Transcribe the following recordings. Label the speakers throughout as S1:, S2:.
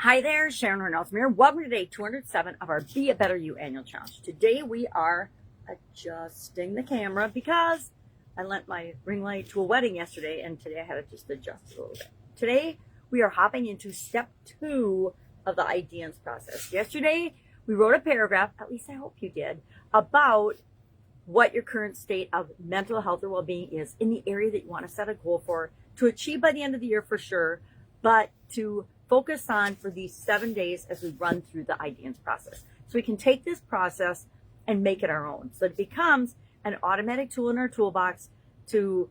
S1: Hi there, Sharon Horne-Ellstrom here. Welcome to day 207 of our Be a Better You annual challenge. Today we are adjusting the camera because I lent my ring light to a wedding yesterday and today I had to just adjust it a little bit. Today we are hopping into step 2 of the IDEANCE process. Yesterday we wrote a paragraph, at least I hope you did, about what your current state of mental health or well-being is in the area that you want to set a goal for to achieve by the end of the year for sure, but to focus on for these 7 days as we run through the IDEANCE process. So we can take this process and make it our own. So it becomes an automatic tool in our toolbox to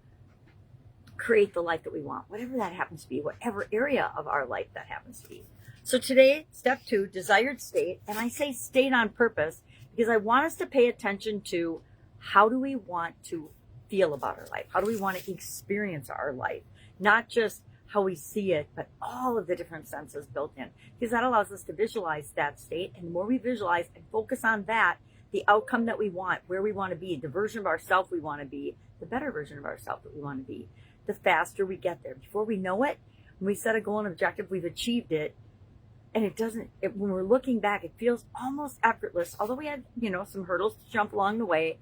S1: create the life that we want, whatever that happens to be, whatever area of our life that happens to be. So today, step 2, desired state, and I say state on purpose because I want us to pay attention to how do we want to feel about our life? How do we want to experience our life? Not just how we see it, but all of the different senses built in, because that allows us to visualize that state. And the more we visualize and focus on that, the outcome that we want, where we want to be, the version of ourselves we want to be, the better version of ourselves that we want to be, the faster we get there. Before we know it, when we set a goal and objective, we've achieved it. And when we're looking back, it feels almost effortless. Although we had, some hurdles to jump along the way,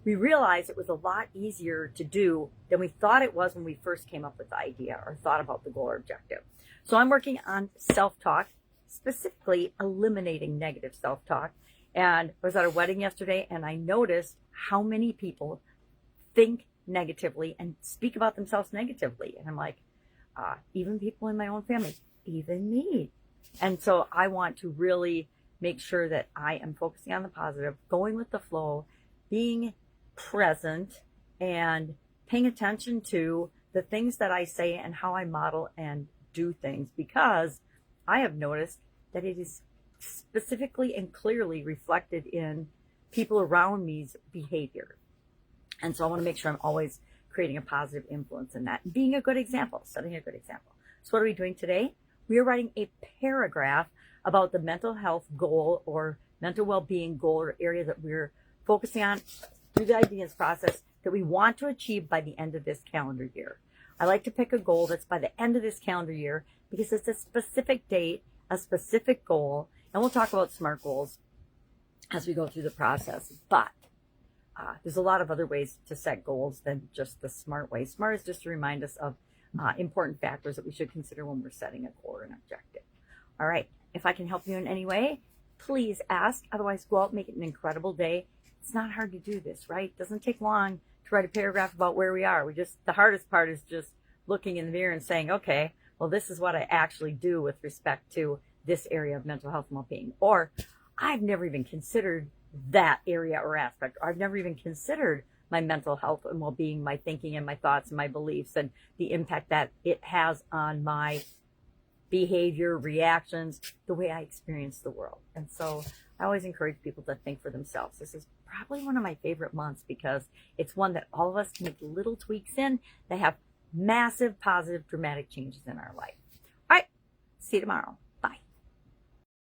S1: we realized it was a lot easier to do than we thought it was when we first came up with the idea or thought about the goal or objective. So I'm working on self-talk, specifically eliminating negative self-talk. And I was at a wedding yesterday and I noticed how many people think negatively and speak about themselves negatively. And I'm like, even people in my own family, even me. And so I want to really make sure that I am focusing on the positive, going with the flow, being present and paying attention to the things that I say and how I model and do things, because I have noticed that it is specifically and clearly reflected in people around me's behavior. And so I want to make sure I'm always creating a positive influence in that, being a good example, setting a good example. So what are we doing today? We are writing a paragraph about the mental health goal or mental well-being goal or area that we're focusing on through the IDEANCE process that we want to achieve by the end of this calendar year. I like to pick a goal that's by the end of this calendar year because it's a specific date, a specific goal, and we'll talk about SMART goals as we go through the process. But there's a lot of other ways to set goals than just the SMART way. SMART is just to remind us of important factors that we should consider when we're setting a goal or an objective. All right, if I can help you in any way, please ask. Otherwise, go out and make it an incredible day. It's not hard to do this, right? It doesn't take long to write a paragraph about where we are. The hardest part is just looking in the mirror and saying, okay, well, this is what I actually do with respect to this area of mental health and well-being. Or I've never even considered that area or aspect. Or I've never even considered my mental health and well-being, my thinking and my thoughts and my beliefs and the impact that it has on my behavior, reactions, the way I experience the world. And so I always encourage people to think for themselves. This is probably one of my favorite months because it's one that all of us can make little tweaks in that have massive, positive, dramatic changes in our life. All right, see you tomorrow.